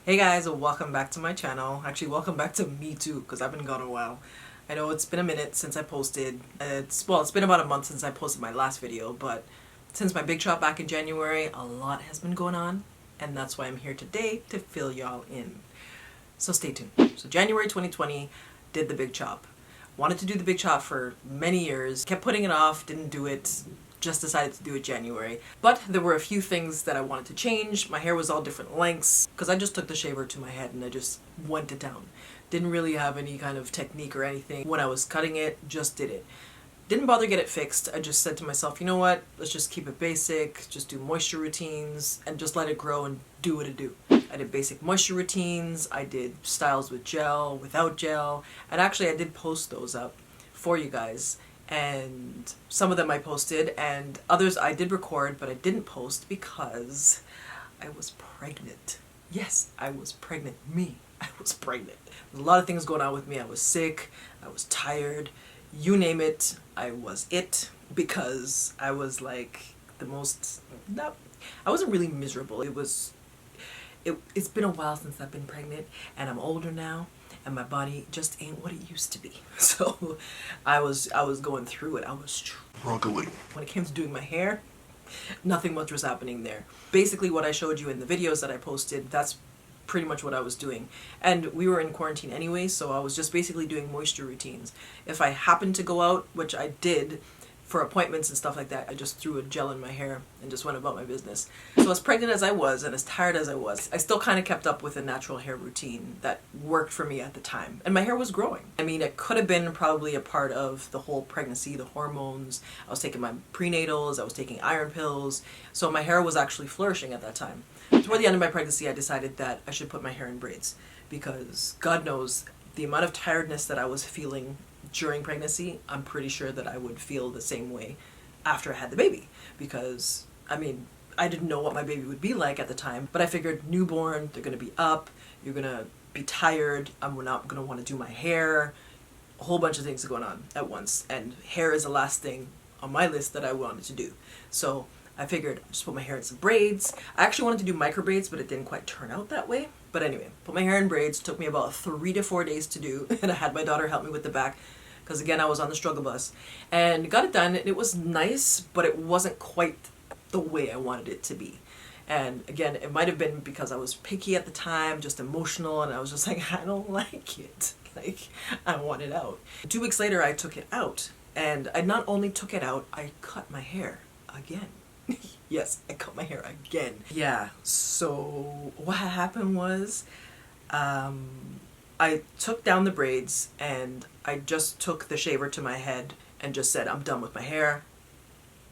Hey guys, welcome back to my channel. Actually, welcome back to me too, because I've been gone a while. I know it's been a minute since I posted. It's been about a month since I posted my last video, but since my big chop back in January, a lot has been going on, and that's why I'm here today to fill y'all in. So stay tuned. So January 2020, did the big chop. Wanted to do the big chop for many years, kept putting it off, didn't do it, just decided to do it January. But there were a few things that I wanted to change. My hair was all different lengths because I just took the shaver to my head and I just went it down. Didn't really have any kind of technique or anything. When I was cutting it, just did it. Didn't bother get it fixed. I just said to myself, you know what, let's just keep it basic, just do moisture routines and just let it grow and do what it do. I did basic moisture routines, I did styles with gel, without gel, and actually I did post those up for you guys. And some of them I posted and others I did record, but I didn't post because I was pregnant. Yes, I was pregnant. I was pregnant. There's a lot of things going on with me. I was sick, I was tired, you name it, I was it, because I was like the most, not, I wasn't really miserable. It's been a while since I've been pregnant and I'm older now and my body just ain't what it used to be. So I was going through it. I was struggling. When it came to doing my hair, nothing much was happening there. Basically what I showed you in the videos that I posted, that's pretty much what I was doing. And we were in quarantine anyway, so I was just basically doing moisture routines. If I happened to go out, which I did for appointments and stuff like that, I just threw a gel in my hair and just went about my business. So as pregnant as I was and as tired as I was, I still kind of kept up with a natural hair routine that worked for me at the time. And my hair was growing. I mean, it could have been probably a part of the whole pregnancy, the hormones. I was taking my prenatals, I was taking iron pills. So my hair was actually flourishing at that time. Toward the end of my pregnancy, I decided that I should put my hair in braids because God knows the amount of tiredness that I was feeling during pregnancy, I'm pretty sure that I would feel the same way after I had the baby. Because, I mean, I didn't know what my baby would be like at the time, but I figured newborn, they're going to be up, you're going to be tired, I'm not going to want to do my hair, a whole bunch of things going on at once, and hair is the last thing on my list that I wanted to do. So I figured I'd just put my hair in some braids. I actually wanted to do micro braids, but it didn't quite turn out that way. But anyway, put my hair in braids, took me about 3 to 4 days to do, and I had my daughter help me with the back, because again, I was on the struggle bus, and got it done. It was nice, but it wasn't quite the way I wanted it to be. And again, it might have been because I was picky at the time, just emotional, and I was just like, I don't like it. Like, I want it out. 2 weeks later, I took it out, and I not only took it out, I cut my hair again. Yes, I cut my hair again. Yeah, so what happened was, I took down the braids and I just took the shaver to my head and just said, I'm done with my hair,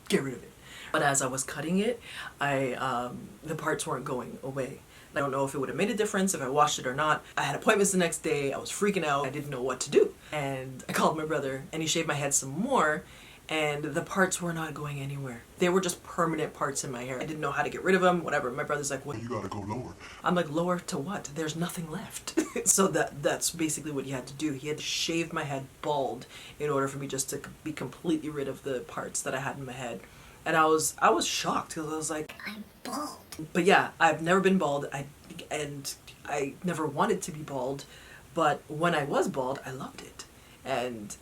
get rid of it. But as I was cutting it, the parts weren't going away. I don't know if it would have made a difference if I washed it or not. I had appointments the next day, I was freaking out, I didn't know what to do. And I called my brother and he shaved my head some more, and the parts were not going anywhere. They were just permanent parts in my hair. I didn't know how to get rid of them, whatever. My brother's like, what? You gotta go lower. I'm like, lower to what? There's nothing left. So that's basically what he had to do. He had to shave my head bald in order for me just to be completely rid of the parts that I had in my head. And I was shocked because I was like, I'm bald. But yeah, I've never been bald. I never wanted to be bald, but when I was bald, I loved it. And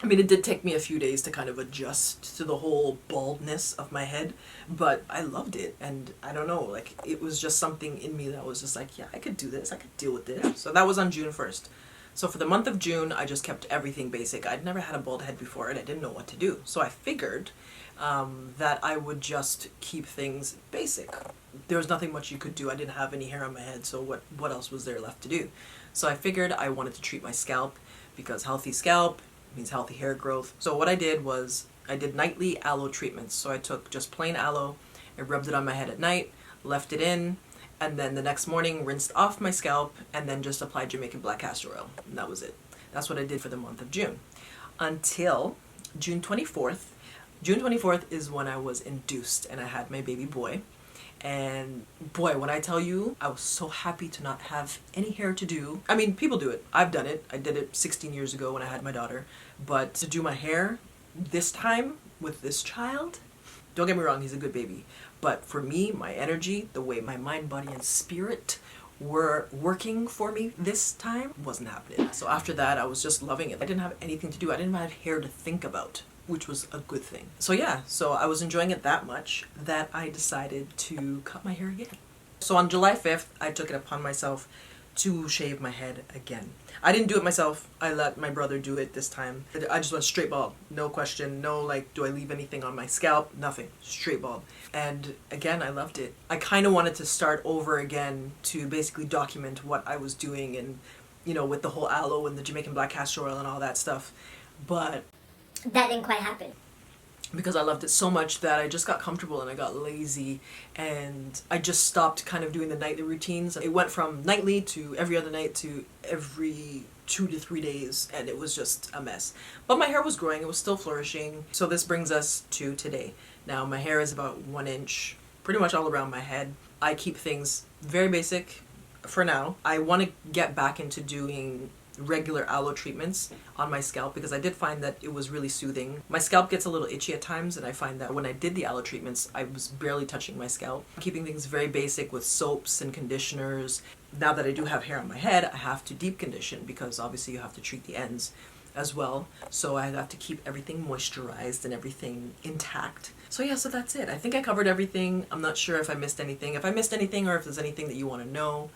I mean, it did take me a few days to kind of adjust to the whole baldness of my head, but I loved it. And I don't know, like, it was just something in me that was just like, yeah, I could do this, I could deal with this. So that was on June 1st. So for the month of June, I just kept everything basic. I'd never had a bald head before and I didn't know what to do. So I figured that I would just keep things basic. There was nothing much you could do. I didn't have any hair on my head, so what else was there left to do? So I figured I wanted to treat my scalp because healthy scalp means healthy hair growth. So what I did was I did nightly aloe treatments. So I took just plain aloe, I rubbed it on my head at night, left it in, and then the next morning rinsed off my scalp and then just applied Jamaican black castor oil. And that was it. That's what I did for the month of June. Until June 24th. June 24th is when I was induced and I had my baby boy. And boy, when I tell you, I was so happy to not have any hair to do. I mean, people do it. I've done it. I did it 16 years ago when I had my daughter. But to do my hair this time with this child, don't get me wrong, he's a good baby. But for me, my energy, the way my mind, body, and spirit were working for me this time. Wasn't happening. So after that, I was just loving it. I didn't have anything to do. I didn't have hair to think about, which was a good thing. So yeah, so I was enjoying it that much that I decided to cut my hair again. So on July 5th, I took it upon myself to shave my head again. I didn't do it myself. I let my brother do it this time. I just went straight bald. No question. No like, do I leave anything on my scalp? Nothing. Straight bald. And again, I loved it. I kind of wanted to start over again to basically document what I was doing and, you know, with the whole aloe and the Jamaican black castor oil and all that stuff. But that didn't quite happen. Because I loved it so much that I just got comfortable and I got lazy and I just stopped kind of doing the nightly routines. It went from nightly to every other night to every 2 to 3 days, and it was just a mess. But my hair was growing, it was still flourishing. So this brings us to today. Now my hair is about 1 inch, pretty much all around my head. I keep things very basic for now. I want to get back into doing regular aloe treatments on my scalp because I did find that it was really soothing. My scalp gets a little itchy at times, and I find that when I did the aloe treatments, I was barely touching my scalp. Keeping things very basic with soaps and conditioners. Now that I do have hair on my head, I have to deep condition because obviously you have to treat the ends as well. So I have to keep everything moisturized and everything intact. So yeah, so that's it. I think I covered everything. I'm not sure if I missed anything. If I missed anything or if there's anything that you want to know,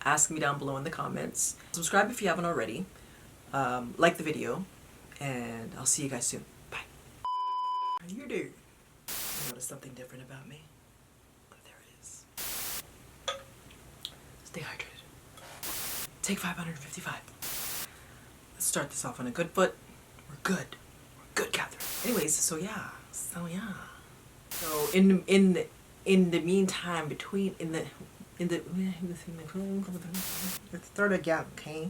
ask me down below in the comments. Subscribe if you haven't already. Like the video. And I'll see you guys soon. Bye. How you doing? I noticed something different about me. There it is. Stay hydrated. Take 555. Let's start this off on a good foot. We're good. We're good, Catherine. Anyways, so yeah. So in the meantime, let's start again, okay?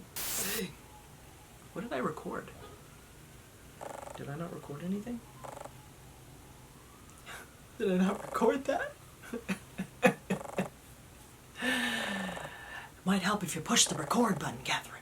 What did I record? Did I not record anything? Did I not record that? Might help if you push the record button, Catherine.